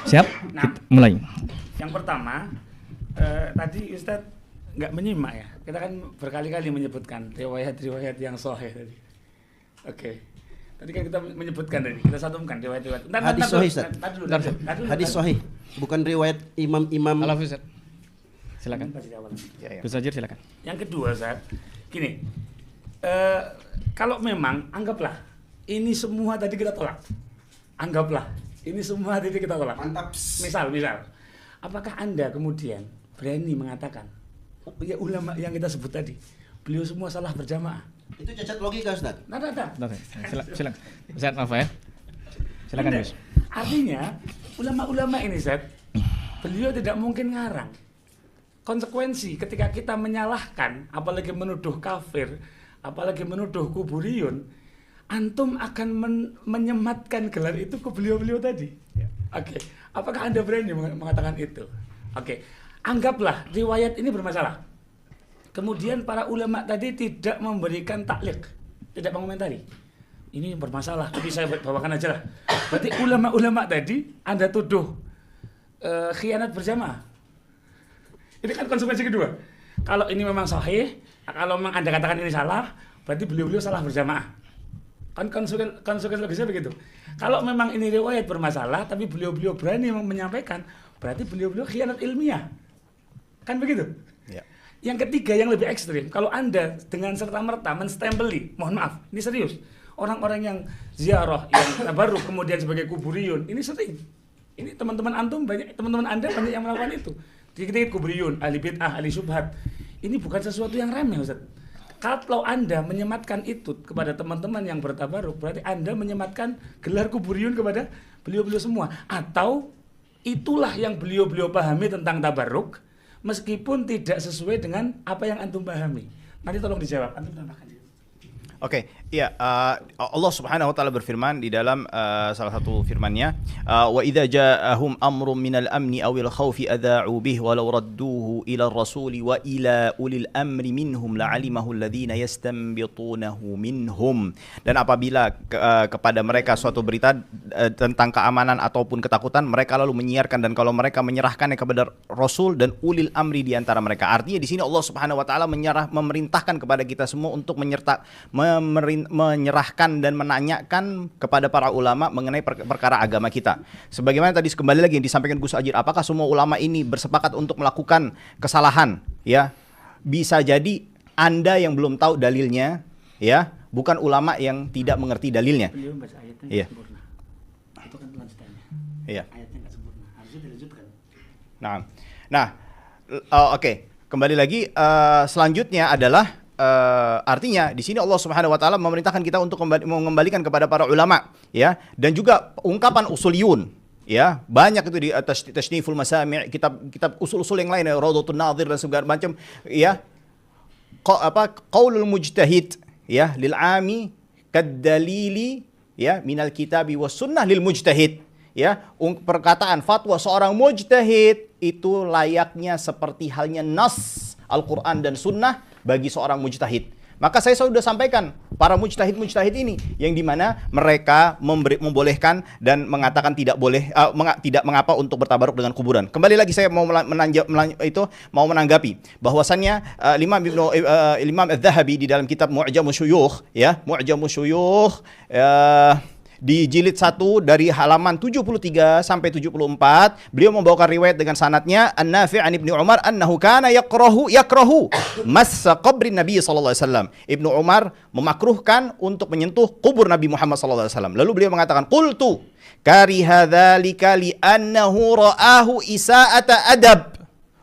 Siap? Nah, Kita mulai. yang pertama, tadi Ustadz nggak menyimak ya. Kita kan berkali-kali menyebutkan riwayat-riwayat yang sahih tadi. Oke. Tadi kan kita menyebutkan tadi, kita satukan riwayat-riwayat. Hadis sahih, Ustaz. Hadis sahih, bukan riwayat imam-imam. Al-Hafiz. Silakan. Ya. Gus Najir silakan. Yang kedua, Ustaz, gini. Kalau memang anggaplah ini semua tadi kita tolak. Anggaplah ini semua tadi kita tolak. Mantap. Misal, apakah Anda kemudian berani mengatakan, oh, ya ulama yang kita sebut tadi, beliau semua salah berjamaah? Itu cacat logika, Ustaz. Nah. Silakan. Ustaz Rafael. Silakan, Gus. Artinya, ulama-ulama ini, Ustaz, beliau tidak mungkin ngarang. Konsekuensi ketika kita menyalahkan, apalagi menuduh kafir, apalagi menuduh kuburiyun, antum akan menyematkan gelar itu ke beliau-beliau tadi. Ya. Oke. Apakah Anda berani mengatakan itu? Oke. Anggaplah riwayat ini bermasalah. Kemudian para ulama tadi tidak memberikan taklik, tidak mengomentari. Ini bermasalah, tapi saya bawakan aja lah. Berarti ulama-ulama tadi Anda tuduh khianat berjamaah. Ini kan konsekuensi kedua. Kalau ini memang sahih, kalau memang Anda katakan ini salah, berarti beliau-beliau salah berjamaah. Kan konsekuensi logisnya begitu. Kalau memang ini riwayat bermasalah, tapi beliau-beliau berani menyampaikan, berarti beliau-beliau khianat ilmiah. Kan begitu? Ya. Yang ketiga yang lebih ekstrim, kalau Anda dengan serta-merta menstempeli, mohon maaf, ini serius, orang-orang yang ziarah, yang tabarruk kemudian sebagai kuburiyun, ini sering. Ini teman-teman antum banyak, teman-teman Anda banyak yang melakukan itu. Dikit-dikit kuburiyun, ahli bid'ah, ahli syubhat. Ini bukan sesuatu yang remeh, Ustaz. Kalau Anda menyematkan itu kepada teman-teman yang bertabaruk, berarti Anda menyematkan gelar kuburiyun kepada beliau-beliau semua. Atau itulah yang beliau-beliau pahami tentang tabaruk, meskipun tidak sesuai dengan apa yang antum pahami. Nanti tolong dijawab. Antum tambahkan. Oke, iya, Allah Subhanahu wa taala berfirman di dalam salah satu firman-Nya, wa idza ja'ahum amrun minal amni awil khaufi adha'u bih walau radduhu ila rasuli wa ila ulil amri minhum la'alimahu alladhina yastanbitunahu minhum. Dan apabila kepada mereka suatu berita tentang keamanan ataupun ketakutan, mereka lalu menyiarkan, dan kalau mereka menyerahkannya kepada rasul dan ulil amri di antara mereka. Artinya di sini Allah Subhanahu wa taala memerintahkan kepada kita semua untuk menyerahkan dan menanyakan kepada para ulama mengenai perkara agama kita. Sebagaimana tadi kembali lagi yang disampaikan Gus Ajir, apakah semua ulama ini bersepakat untuk melakukan kesalahan? Ya, bisa jadi Anda yang belum tahu dalilnya, ya, bukan ulama yang tidak mengerti dalilnya. Beliau membaca ayatnya Iya. sempurna. Itu kan lanjutannya. Iya. Ayatnya nggak sempurna. Harusnya dilanjutkan. Nah, oke. Kembali lagi, selanjutnya adalah artinya di sini Allah Subhanahu wa taala memerintahkan kita untuk mengembalikan kepada para ulama, ya, dan juga ungkapan usuliyun, ya, banyak itu di atas Tasniful Masami', kitab usul-usul yang lain, ya, Rawdatun Nadhir dan segala macam, ya. Qaulul mujtahid, ya, lil ami kadalili, ya, minal kitabi was sunnah lil mujtahid, ya. Perkataan fatwa seorang mujtahid itu layaknya seperti halnya nas Al-Quran dan sunnah bagi seorang mujtahid. Maka saya sudah sampaikan para mujtahid ini yang dimana mereka membolehkan dan mengatakan tidak boleh, tidak mengapa untuk bertabaruk dengan kuburan. Kembali lagi saya mau menanggapi bahwasannya Imam Az-Zahabi di dalam kitab Mu'jamus Syuyukh, ya, Mu'jamus Syuyukh, di jilid 1 dari halaman 73 sampai 74, beliau membawakan riwayat dengan sanadnya An-Nafi' an Ibnu Umar annahu kana yakrahu massa qabrin Nabi sallallahu alaihi wasallam. Ibnu Umar memakruhkan untuk menyentuh kubur Nabi Muhammad sallallahu alaihi wasallam. Lalu beliau mengatakan, qultu kariha dzalika li annahu ra'ahu isa'ata adab.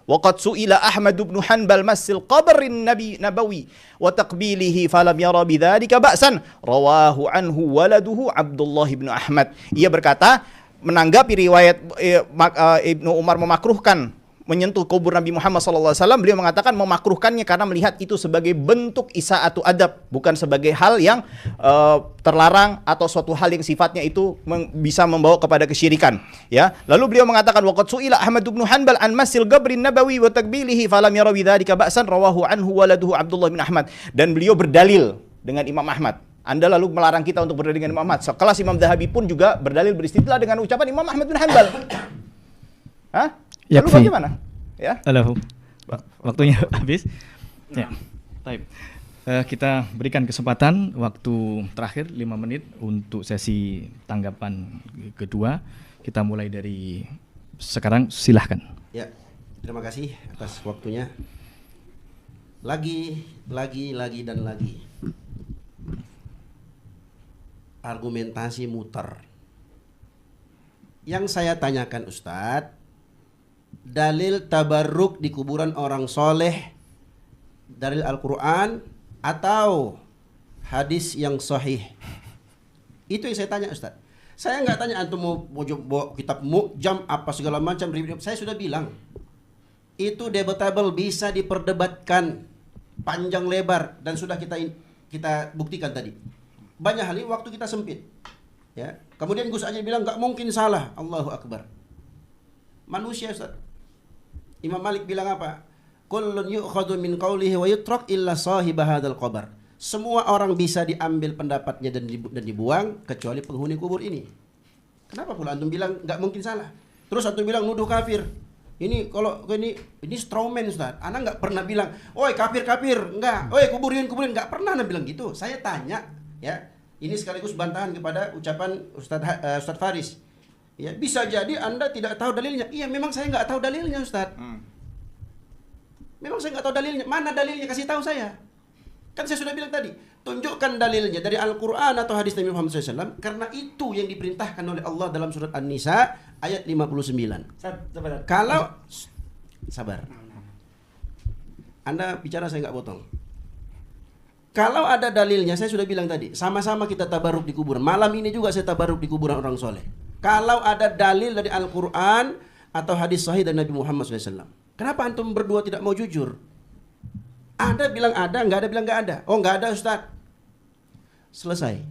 Waqad su'ila Ahmad bin Hanbal massil qabrin nabawi wa taqbilihi falam yara bidzalika ba'san, rawahu anhu waladuhu Abdullah bin Ahmad. Ia berkata menanggapi riwayat Ibnu Umar memakruhkan menyentuh kubur Nabi Muhammad SAW, beliau mengatakan memakruhkannya karena melihat itu sebagai bentuk isa'atu adab, bukan sebagai hal yang terlarang atau suatu hal yang sifatnya itu bisa membawa kepada kesyirikan. Ya, lalu beliau mengatakan waqad su'ila Ahmad bin Hanbal an masil qabrin nabawi wa takbilihi falam yara bidzalika ba'san, rawahu anhu waladuhu Abdullah bin Ahmad. Dan beliau berdalil dengan Imam Ahmad. Anda lalu melarang kita untuk berdalil dengan Imam Ahmad. Sekelas Imam Zahabi pun juga berdalil beristidlal dengan ucapan Imam Ahmad bin Hanbal. Hah? Lalu Yakfi. bagaimana? Ya. Alahu. Waktunya habis. Ya. Baik. Kita berikan kesempatan waktu terakhir 5 menit untuk sesi tanggapan kedua. Kita mulai dari sekarang, silahkan. Ya, terima kasih atas waktunya. Lagi dan lagi. Argumentasi muter. Yang saya tanyakan Ustadz, dalil tabarruk di kuburan orang soleh, dalil Al-Quran atau hadis yang sahih? Itu yang saya tanya Ustadz. Saya nggak tanya antum mau bawa kitab Mu'jam apa segala macam. Saya sudah bilang itu debatable, bisa diperdebatkan panjang lebar, dan sudah kita buktikan tadi. Banyak hal ini waktu kita sempit. Ya. Kemudian Gus Ajir bilang nggak mungkin salah. Allahu Akbar. Manusia Ustaz. Imam Malik bilang apa? Kullun yu'khadhu min qawlihi wa yutrak illa sahib hadzal qabr. Semua orang bisa diambil pendapatnya dan dibuang kecuali penghuni kubur ini. Kenapa pula antum bilang nggak mungkin salah? Terus antum bilang nuduh kafir. Ini kalau ini strawman Ustaz. Ana nggak pernah bilang, "Oi kafir, enggak. Oi kuburin, enggak pernah ana bilang gitu. Saya tanya, ya. Ini sekaligus bantahan kepada ucapan Ustaz Faris. Ya, bisa jadi Anda tidak tahu dalilnya. Iya, memang saya nggak tahu dalilnya, Ustaz. Memang saya nggak tahu dalilnya. Mana dalilnya? Kasih tahu saya. Kan saya sudah bilang tadi, tunjukkan dalilnya dari Al-Quran atau hadis Nabi Muhammad SAW. Karena itu yang diperintahkan oleh Allah dalam surat An-Nisa ayat 59. Kalau sabar, Anda bicara saya nggak potong. Kalau ada dalilnya, saya sudah bilang tadi, sama-sama kita tabaruk di kuburan. Malam ini juga saya tabaruk di kuburan orang soleh. Kalau ada dalil dari Al-Quran atau hadis sahih dari Nabi Muhammad SAW. Kenapa antum berdua tidak mau jujur? Ada bilang ada, nggak ada bilang nggak ada. Oh nggak ada Ustaz. Selesai.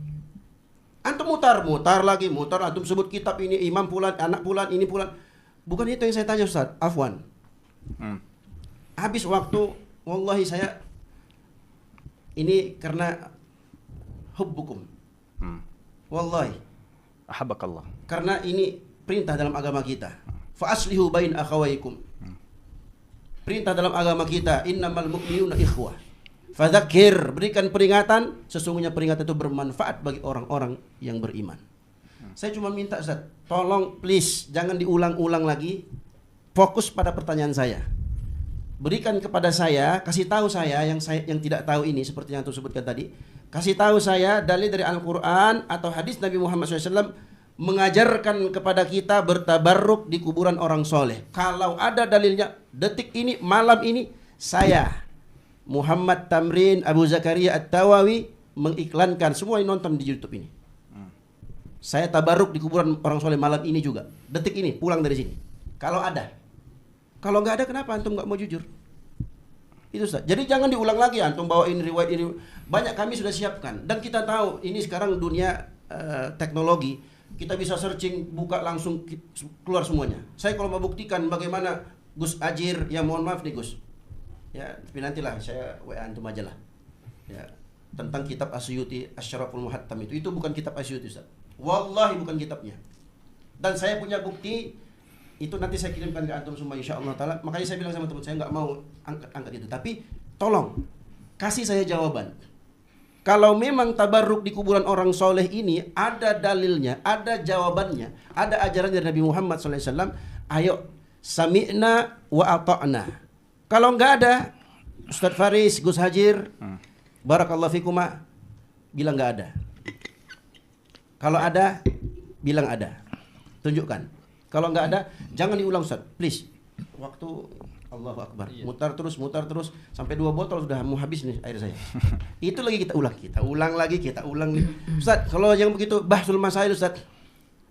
Antum mutar lagi, antum sebut kitab ini, imam pulan, anak pulan, ini pulan. Bukan itu yang saya tanya Ustaz, afwan. Habis waktu, wallahi saya, ini karena hubbukum. Wallahi. Ahabakallah. Karena ini perintah dalam agama kita. Fa aslihu bain akhawaykum. Perintah dalam agama kita, innamal mu'minuna ikhwah. Fadzakir, berikan peringatan, sesungguhnya peringatan itu bermanfaat bagi orang-orang yang beriman. Saya cuma minta Ustaz, tolong please jangan diulang-ulang lagi. Fokus pada pertanyaan saya. Berikan kepada saya, kasih tahu saya yang tidak tahu ini seperti yang antum sebutkan tadi. Kasih tahu saya dalil dari Al-Quran atau hadis Nabi Muhammad SAW mengajarkan kepada kita bertabarruk di kuburan orang soleh. Kalau ada dalilnya, detik ini, malam ini, saya Muhammad Tamrin Abu Zakaria At-Tawawi mengiklankan, semua yang nonton di YouTube ini. Saya tabarruk di kuburan orang soleh malam ini juga. Detik ini, pulang dari sini. Kalau ada. Kalau nggak ada, kenapa antum nggak mau jujur? Itu Ustaz. Jadi jangan diulang lagi antum bawain riwayat ini. Banyak kami sudah siapkan. Dan kita tahu ini sekarang dunia teknologi. Kita bisa searching, buka langsung keluar semuanya. Saya kalau mau buktikan bagaimana Gus Ajir, ya mohon maaf nih Gus. Ya, tapi nantilah saya WA antum aja lah. Ya, tentang kitab Asyuti Asyraful Muhattam itu bukan kitab Asyuti Ustaz. Wallahi bukan kitabnya. Dan saya punya bukti itu nanti saya kirimkan ke antum semua insyaallah taala. Makanya saya bilang sama teman saya nggak mau angkat itu. Tapi tolong kasih saya jawaban. Kalau memang tabarruk di kuburan orang soleh ini ada dalilnya, ada jawabannya, ada ajaran dari Nabi Muhammad SAW, ayo sami'na wa ata'na. Kalau nggak ada, Ustaz Faris, Gus Hajir, barakallahu fikuma, bilang nggak ada. Kalau ada, bilang ada. Tunjukkan. Kalau nggak ada, jangan diulang Ustaz, please. Waktu Allahu Akbar. Mutar terus sampai 2 botol sudah mau habis nih air saya. Itu lagi kita ulang lagi. Ustaz, kalau yang begitu bahsul masail Ustaz.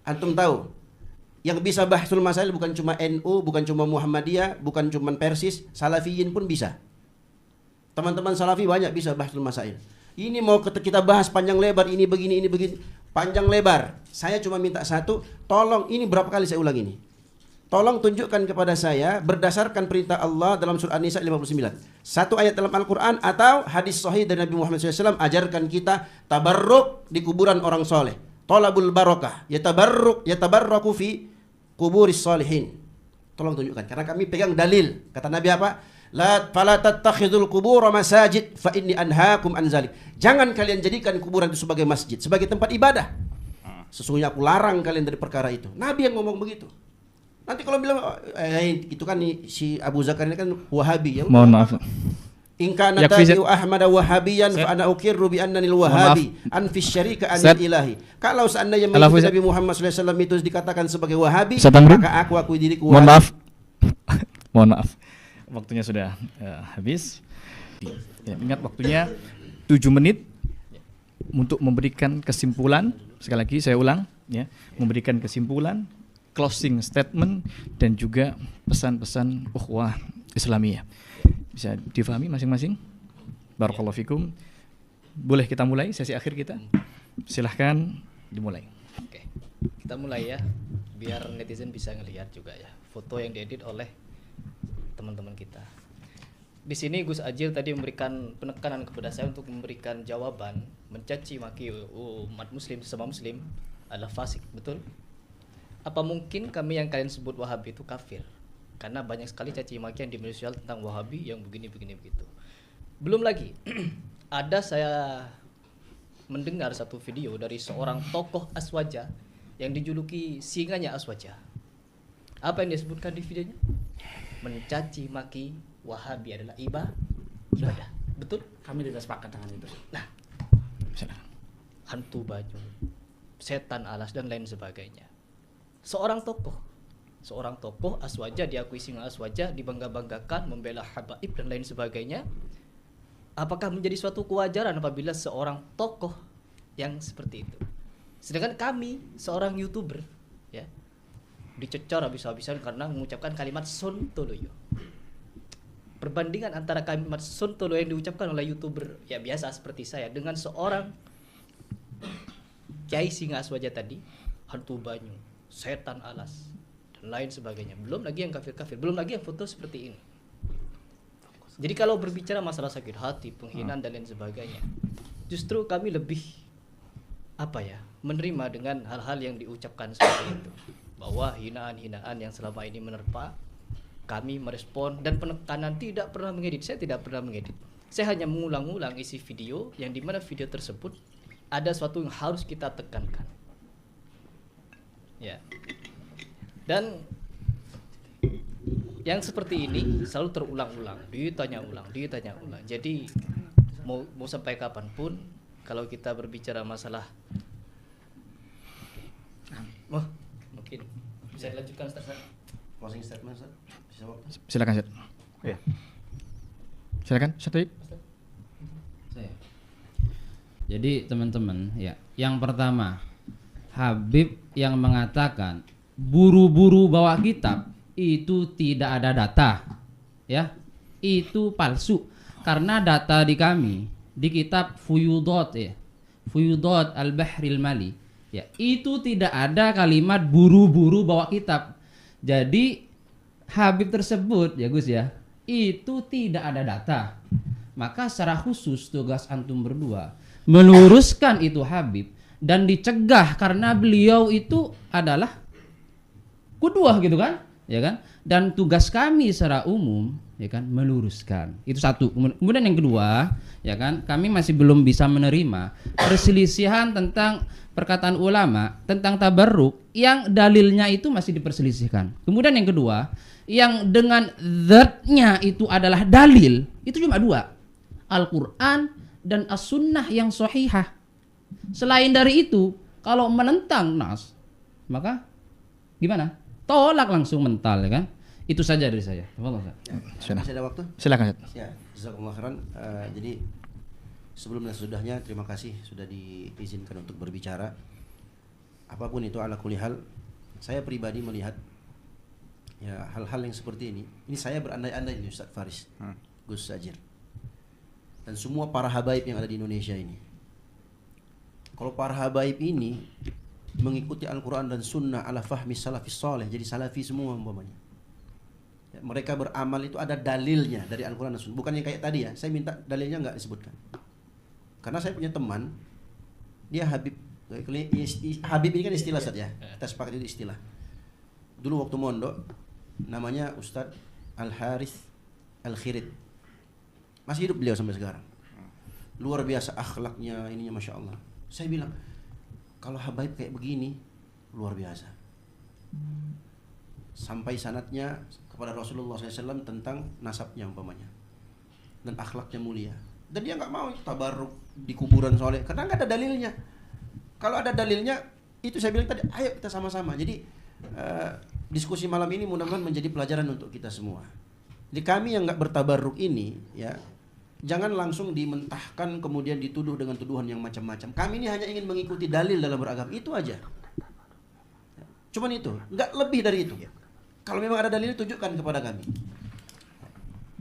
Antum tahu, yang bisa bahsul masail bukan cuma NU, bukan cuma Muhammadiyah, bukan cuma Persis, Salafiyin pun bisa. Teman-teman Salafi banyak bisa bahsul masail. Ini mau kita bahas panjang lebar, ini begini, panjang lebar. Saya cuma minta satu, tolong, ini berapa kali saya ulang ini. Tolong tunjukkan kepada saya berdasarkan perintah Allah dalam surah An-Nisa 59. Satu ayat dalam Al-Quran atau hadis sahih dari Nabi Muhammad SAW ajarkan kita tabarruk di kuburan orang soleh. Tolabul barokah. Yatabarraku fi kuburis salihin. Tolong tunjukkan, karena kami pegang dalil. Kata Nabi apa? La fala tattakhidul qubur masajid fa inni anhaakum an zalik. Jangan kalian jadikan kuburan itu sebagai masjid, sebagai tempat ibadah. Sesungguhnya aku larang kalian dari perkara itu. Nabi yang ngomong begitu. Nanti kalau bilang itu kan si Abu Zakar ini kan Wahabi ya. Mohon maaf. In kana Yakfi, tabi'u Ahmad Wahabiyan fa ana ukirru bi annani al-Wahabi an fi syarika anil ilahi. Kalau seandainya Nabi Muhammad SAW itu dikatakan sebagai Wahabi, maka aku diriku Wahabi. Mohon maaf. Mohon maaf. Waktunya sudah habis. Ya, ingat waktunya 7 menit untuk memberikan kesimpulan. Sekali lagi saya ulang ya, memberikan kesimpulan, closing statement dan juga pesan-pesan ukhuwah Islamiyah. Bisa difahami masing-masing? Barakallahu fikum. Boleh kita mulai sesi akhir kita? Silahkan dimulai. Oke, kita mulai ya, biar netizen bisa ngelihat juga ya foto yang diedit oleh teman-teman kita. Di sini Gus Ajil tadi memberikan penekanan kepada saya untuk memberikan jawaban mencaci maki umat muslim, sesama muslim adalah fasik, betul? Apa mungkin kami yang kalian sebut Wahabi itu kafir? Karena banyak sekali caci makian di media sosial tentang Wahabi yang begini begitu. Belum lagi ada saya mendengar satu video dari seorang tokoh Aswaja yang dijuluki singanya Aswaja. Apa yang disebutkan di videonya? Mencaci maki Wahabi adalah ibadah. Betul? Kami tidak sepakat dengan itu. Nah, hantu baju, setan alas dan lain sebagainya. Seorang tokoh Aswaja, diakui singa Aswaja, dibangga-banggakan, membela habaib dan lain sebagainya. Apakah menjadi suatu kewajaran apabila seorang tokoh yang seperti itu? Sedangkan kami, seorang YouTuber, ya, dicecor habis-habisan karena mengucapkan kalimat sontoloyo. Perbandingan antara kalimat sontoloyo yang diucapkan oleh YouTuber ya biasa seperti saya dengan seorang Kiai Singa Aswaja tadi, hantu banyu, setan alas dan lain sebagainya. Belum lagi yang kafir-kafir, belum lagi yang foto seperti ini. Jadi kalau berbicara masalah sakit hati, penghinaan dan lain sebagainya, justru kami lebih menerima dengan hal-hal yang diucapkan seperti itu, bahwa hinaan-hinaan yang selama ini menerpa kami merespon, dan penekanan tidak pernah mengedit. Saya tidak pernah mengedit, saya hanya mengulang-ulang isi video yang dimana video tersebut ada sesuatu yang harus kita tekankan ya. Dan yang seperti ini selalu terulang-ulang, ditanya ulang. Jadi mau sampai kapanpun kalau kita berbicara masalah mungkin bisa dilanjutkan Ustaz. Closing statement, Ustaz. Bisa waktu? Silakan, Ustaz. Ya. Silakan, Ustaz. Saya. Jadi teman-teman ya, yang pertama Habib yang mengatakan buru-buru bawa kitab itu tidak ada data, ya itu palsu, karena data di kami di kitab Fuyudot Al-Bahril Mali ya, itu tidak ada kalimat buru-buru bawa kitab. Jadi Habib tersebut ya Gus ya, itu tidak ada data. Maka secara khusus tugas antum berdua meluruskan itu Habib dan dicegah, karena beliau itu adalah qudwah gitu kan, ya kan? Dan tugas kami secara umum ya kan meluruskan. Itu satu. Kemudian yang kedua, ya kan, kami masih belum bisa menerima perselisihan tentang perkataan ulama tentang tabarruk yang dalilnya itu masih diperselisihkan. Kemudian yang kedua, yang dengan zatnya itu adalah dalil, itu cuma dua. Al-Qur'an dan As-Sunnah yang sahihah. Selain dari itu, kalau menentang nas, maka gimana? Tolak langsung mental, ya kan? Itu saja dari saya. Masih ada waktu? Silakan, Ustaz. Ya, jazakumullah khairan. Jadi sebelum dan sesudahnya terima kasih sudah diizinkan untuk berbicara. Apapun itu, ala kulli hal, saya pribadi melihat ya hal-hal yang seperti ini saya berandai-andai ini Ustaz Faris, Gus Ajir, dan semua para habaib yang ada di Indonesia ini. Kalau para habaib ini mengikuti Al-Quran dan Sunnah ala fahmi salafis saleh, jadi salafi semua umpamanya. Ya, mereka beramal itu ada dalilnya dari Al-Quran dan Sunnah. Bukan yang kayak tadi ya, saya minta dalilnya nggak disebutkan. Karena saya punya teman, dia Habib. Habib ini kan istilah Ustaz ya, kita sepakat itu istilah. Dulu waktu mondok, namanya Ustadz Al-Harith Al-Khirid. Masih hidup beliau sampai sekarang. Luar biasa akhlaknya, ininya Masya Allah. Saya bilang, kalau habaib kayak begini, luar biasa. Sampai sanadnya kepada Rasulullah SAW tentang nasabnya umpamanya. Dan akhlaknya mulia. Dan dia nggak mau tabarruk di kuburan soleh, karena nggak ada dalilnya. Kalau ada dalilnya, itu saya bilang tadi, ayo kita sama-sama. Jadi diskusi malam ini mudah-mudahan menjadi pelajaran untuk kita semua. Jadi kami yang nggak bertabarruk ini, ya, jangan langsung dimentahkan kemudian dituduh dengan tuduhan yang macam-macam. Kami ini hanya ingin mengikuti dalil dalam beragama, itu aja. Cuman itu, nggak lebih dari itu. Kalau memang ada dalil, tunjukkan kepada kami.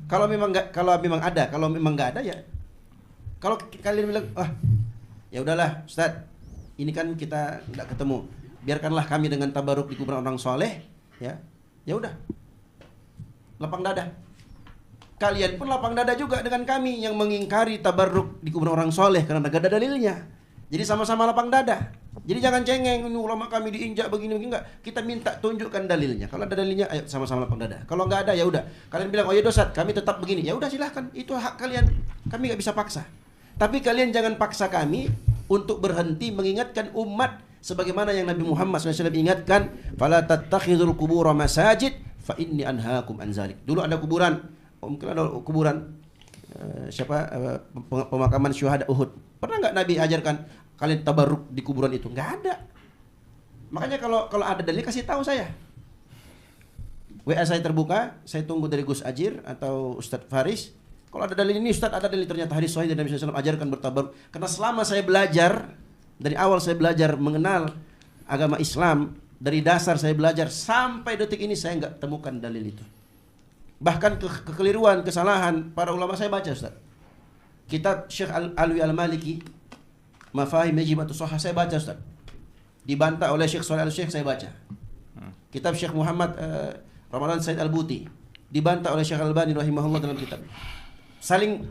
Kalau memang nggak ada ya. Kalau kalian bilang, ya udahlah, Ustadz, ini kan kita nggak ketemu. Biarkanlah kami dengan tabaruk di kuburan orang soleh, ya udah, lapang dada. Kalian pun lapang dada juga dengan kami yang mengingkari tabarruk di kuburan orang soleh karena gak ada dalilnya. Jadi sama-sama lapang dada. Jadi jangan cengeng, ini ulama kami diinjak begini enggak. Kita minta tunjukkan dalilnya. Kalau ada dalilnya, ayo sama-sama lapang dada. Kalau nggak ada, ya udah. Kalian bilang, oh ya Ustadz, kami tetap begini. Ya udah silahkan, itu hak kalian. Kami nggak bisa paksa. Tapi kalian jangan paksa kami untuk berhenti mengingatkan umat sebagaimana yang Nabi Muhammad SAW ingatkan, fala tattakhidul qubura masajid fa inni anhaakum an zalik. Dulu ada kuburan, mungkin ada kuburan pemakaman syuhada Uhud. Pernah nggak Nabi ajarkan kalian tabarruk di kuburan itu? Nggak ada. Makanya kalau ada dalil kasih tahu saya. WA saya terbuka, saya tunggu dari Gus Ajir atau Ustadz Faris. Kalau ada dalil ini, Ustadz ada dalil ternyata hadis sahih dari Nabi SAW ajarkan bertabarruk. Karena selama saya belajar, dari awal saya belajar mengenal agama Islam, dari dasar saya belajar sampai detik ini saya nggak temukan dalil itu. Bahkan kekeliruan, kesalahan para ulama saya baca, Ustaz. Kitab Syekh Alwi Al-Maliki, Mafahim Yajibatus Shahah, saya baca, Ustaz. Dibantah oleh Syekh Shalih Al-Syekh, saya baca. Kitab Syekh Muhammad Ramadan Said Al-Buti, dibantah oleh Syekh Al-Albani rahimahullah dalam kitab. Saling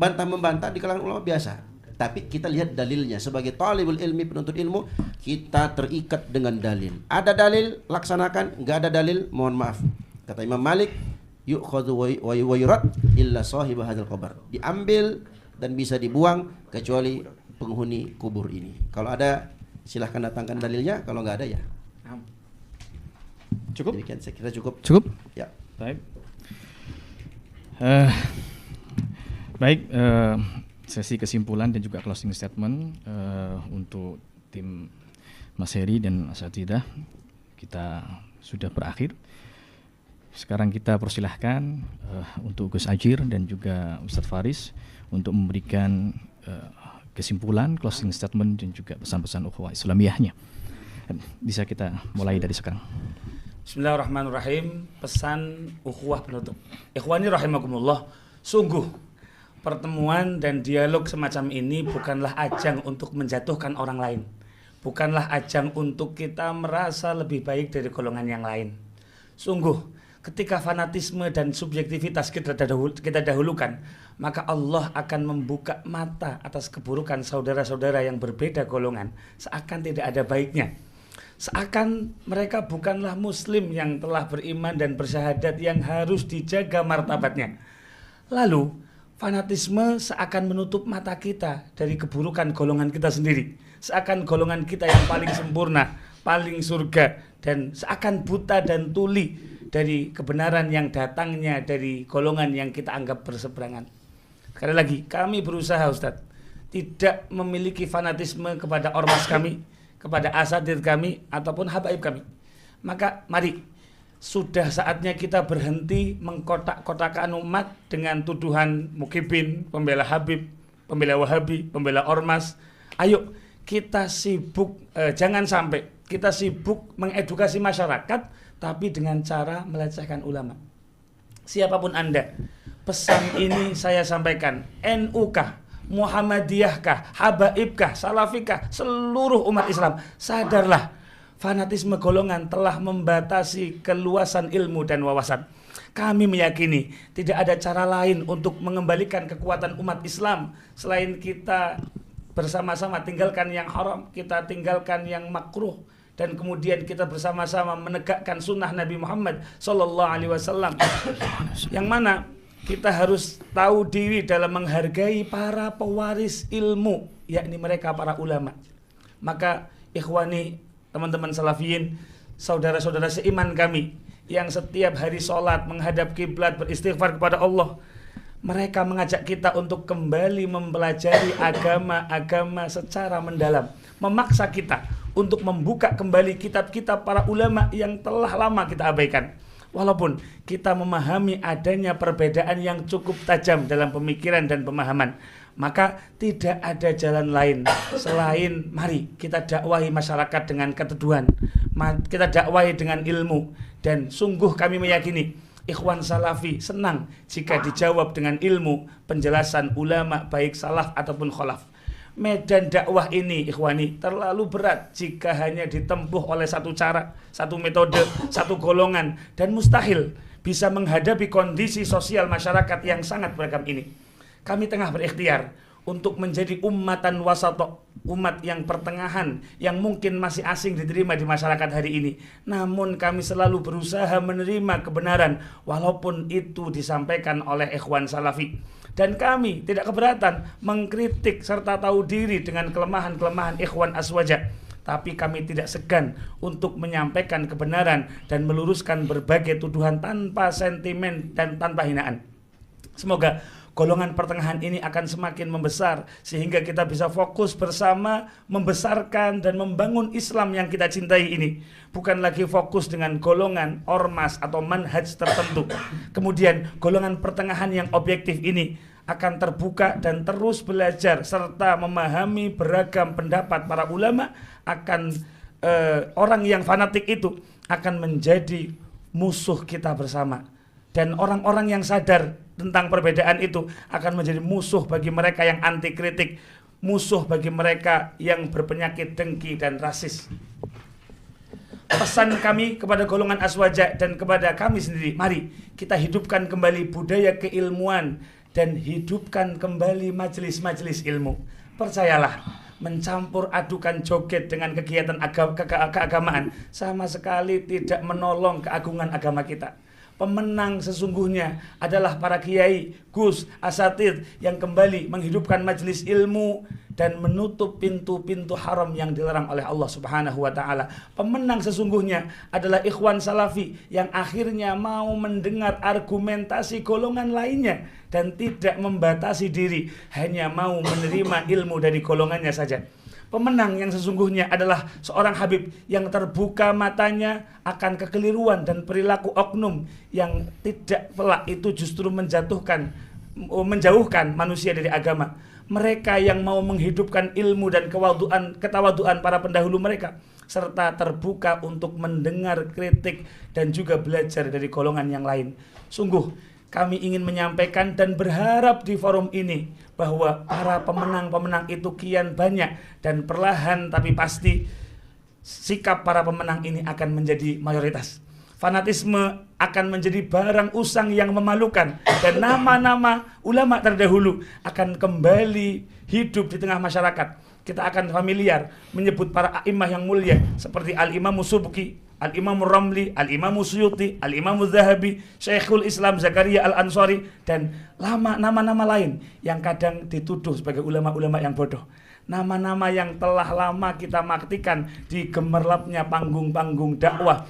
bantah-membantah di kalangan ulama biasa. Tapi kita lihat dalilnya. Sebagai talibul ilmi, penuntut ilmu, kita terikat dengan dalil. Ada dalil, laksanakan. Enggak ada dalil, mohon maaf. Kata Imam Malik, yu'khadhu wa yurad illa sahib hadzal qabr. Diambil dan bisa dibuang kecuali penghuni kubur ini. Kalau ada, silahkan datangkan dalilnya. Kalau enggak ada, ya Cukup? demikian, saya kira cukup. Cukup? Ya. Baik. Sesi kesimpulan dan juga closing statement untuk tim Mas Heri dan Asatidah kita sudah berakhir. Sekarang kita persilahkan untuk Gus Ajir dan juga Ustadz Faris untuk memberikan kesimpulan, closing statement dan juga pesan-pesan ukhuwah Islamiyahnya. Bisa kita mulai dari sekarang. Bismillahirrahmanirrahim. Pesan ukhuwah penutup. Ikhwani rahimakumullah, sungguh pertemuan dan dialog semacam ini bukanlah ajang untuk menjatuhkan orang lain. Bukanlah ajang untuk kita merasa lebih baik dari golongan yang lain. Sungguh, ketika fanatisme dan subjektivitas kita dahulukan, maka Allah akan membuka mata atas keburukan saudara-saudara yang berbeda golongan, seakan tidak ada baiknya. Seakan mereka bukanlah muslim yang telah beriman dan bersyahadat yang harus dijaga martabatnya. Lalu fanatisme seakan menutup mata kita dari keburukan golongan kita sendiri. Seakan golongan kita yang paling sempurna, paling surga, dan seakan buta dan tuli dari kebenaran yang datangnya dari golongan yang kita anggap berseberangan. Sekali lagi, kami berusaha, Ustadz, tidak memiliki fanatisme kepada ormas kami, kepada asatidz kami, ataupun habaib kami. Maka mari, sudah saatnya kita berhenti mengkotak-kotakan umat dengan tuduhan mukibin, pembela Habib, pembela Wahabi, pembela ormas. Ayo kita sibuk, jangan sampai kita sibuk mengedukasi masyarakat, tapi dengan cara melecehkan ulama. Siapapun Anda, pesan ini saya sampaikan, NU-kah, Muhammadiyah-kah, Habaib-kah, Salafikah, seluruh umat Islam, sadarlah, fanatisme golongan telah membatasi keluasan ilmu dan wawasan. Kami meyakini tidak ada cara lain untuk mengembalikan kekuatan umat Islam selain kita bersama-sama tinggalkan yang haram, kita tinggalkan yang makruh, dan kemudian kita bersama-sama menegakkan sunnah Nabi Muhammad Sallallahu Alaihi Wasallam, yang mana kita harus tahu diri dalam menghargai para pewaris ilmu, yakni mereka para ulama. Maka ikhwani, teman-teman salafiyin, saudara-saudara seiman kami yang setiap hari sholat menghadap kiblat beristighfar kepada Allah, mereka mengajak kita untuk kembali mempelajari agama-agama secara mendalam, memaksa kita untuk membuka kembali kitab-kitab para ulama yang telah lama kita abaikan. Walaupun kita memahami adanya perbedaan yang cukup tajam dalam pemikiran dan pemahaman, maka tidak ada jalan lain selain mari kita dakwahi masyarakat dengan keteduhan, kita dakwahi dengan ilmu. Dan sungguh kami meyakini Ikhwan Salafi senang jika dijawab dengan ilmu, penjelasan ulama baik salaf ataupun khalaf. Medan dakwah ini ikhwani terlalu berat jika hanya ditempuh oleh satu cara, satu metode, satu golongan, dan mustahil bisa menghadapi kondisi sosial masyarakat yang sangat beragam ini. Kami tengah berikhtiar untuk menjadi ummatan wasato, umat yang pertengahan, yang mungkin masih asing diterima di masyarakat hari ini. Namun kami selalu berusaha menerima kebenaran walaupun itu disampaikan oleh ikhwan salafi. Dan kami tidak keberatan mengkritik serta tahu diri dengan kelemahan-kelemahan ikhwan aswaja. Tapi kami tidak segan untuk menyampaikan kebenaran dan meluruskan berbagai tuduhan tanpa sentimen dan tanpa hinaan. Semoga golongan pertengahan ini akan semakin membesar sehingga kita bisa fokus bersama membesarkan dan membangun Islam yang kita cintai ini. Bukan lagi fokus dengan golongan, ormas atau manhaj tertentu. Kemudian golongan pertengahan yang objektif ini akan terbuka dan terus belajar serta memahami beragam pendapat para ulama. Akan orang yang fanatik itu akan menjadi musuh kita bersama. Dan orang-orang yang sadar tentang perbedaan itu akan menjadi musuh bagi mereka yang anti kritik, musuh bagi mereka yang berpenyakit dengki dan rasis. Pesan kami kepada golongan aswaja dan kepada kami sendiri, mari kita hidupkan kembali budaya keilmuan dan hidupkan kembali majelis-majelis ilmu. Percayalah, mencampur adukan joget dengan kegiatan keagamaan sama sekali tidak menolong keagungan agama kita. Pemenang sesungguhnya adalah para kiai, gus, asatidz yang kembali menghidupkan majelis ilmu dan menutup pintu-pintu haram yang dilarang oleh Allah Subhanahu wa taala. Pemenang sesungguhnya adalah ikhwan salafi yang akhirnya mau mendengar argumentasi golongan lainnya dan tidak membatasi diri, hanya mau menerima ilmu dari golongannya saja. Pemenang yang sesungguhnya adalah seorang Habib yang terbuka matanya akan kekeliruan dan perilaku oknum yang tidak pelak itu justru menjauhkan manusia dari agama. Mereka yang mau menghidupkan ilmu dan ketawaduan para pendahulu mereka, serta terbuka untuk mendengar kritik dan juga belajar dari golongan yang lain. Sungguh kami ingin menyampaikan dan berharap di forum ini bahwa para pemenang-pemenang itu kian banyak dan perlahan tapi pasti sikap para pemenang ini akan menjadi mayoritas. Fanatisme akan menjadi barang usang yang memalukan dan nama-nama ulama terdahulu akan kembali hidup di tengah masyarakat. Kita akan familiar menyebut para a'imah yang mulia seperti Al-Imam Subki, Al-Imam Ramli, Al-Imam Suyuti, Al-Imam Zahabi, Syekhul Islam Zakaria Al-Ansari, dan nama-nama lain yang kadang dituduh sebagai ulama-ulama yang bodoh. Nama-nama yang telah lama kita maktikan di gemerlapnya panggung-panggung dakwah,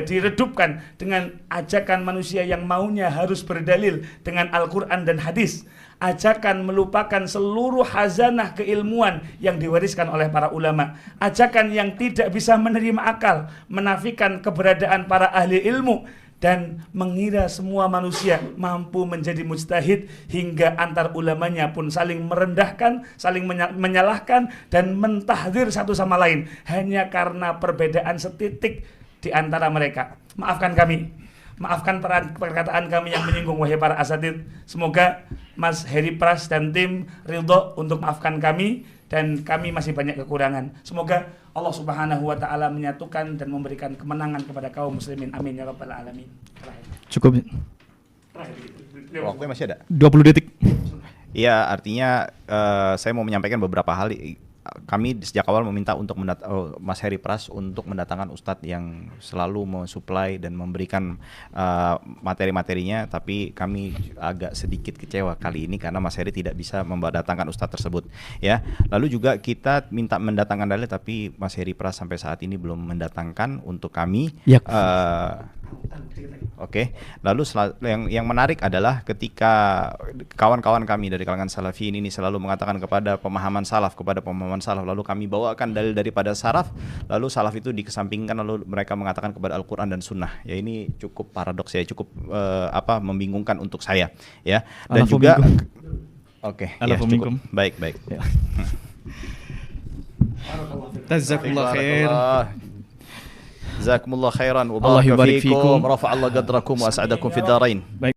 diredupkan dengan ajakan manusia yang maunya harus berdalil dengan Al-Quran dan hadis. Ajakan melupakan seluruh khazanah keilmuan yang diwariskan oleh para ulama. Ajakan yang tidak bisa menerima akal, menafikan keberadaan para ahli ilmu, dan mengira semua manusia mampu menjadi mujtahid hingga antar ulamanya pun saling merendahkan, saling menyalahkan dan mentahdir satu sama lain hanya karena perbedaan setitik di antara mereka. Maafkan kami. Maafkan perkataan kami yang menyinggung wahai para asatidz. Semoga Mas Heri Pras dan tim ridho untuk maafkan kami, dan kami masih banyak kekurangan. Semoga Allah Subhanahu wa taala menyatukan dan memberikan kemenangan kepada kaum muslimin. Amin ya rabbal alamin. Cukup. Waktunya masih ada. 20 detik. Iya, artinya saya mau menyampaikan beberapa hal. kami sejak awal meminta untuk Mas Heri Pras untuk mendatangkan ustadz yang selalu mensuplai dan memberikan materi-materinya, tapi kami agak sedikit kecewa kali ini karena Mas Heri tidak bisa mendatangkan ustadz tersebut ya. Lalu juga kita minta mendatangkan dalil, tapi Mas Heri Pras sampai saat ini belum mendatangkan untuk kami. Ya. Oke. Lalu yang menarik adalah ketika kawan-kawan kami dari kalangan Salafiyin ini selalu mengatakan kepada pemahaman salaf, lalu kami bawakan dalil daripada salaf, lalu salaf itu dikesampingkan, lalu mereka mengatakan kepada Al-Quran dan Sunnah. Ya ini cukup paradoks ya, cukup membingungkan untuk saya ya. Dan juga oke, ya, cukup. Baik. Ya. Jazakumullah khair. Jazakumullah khairan wa Allah baraka yubarik fikum, fikum. rafa'allahu qadrakum wa as'adakum fid darain.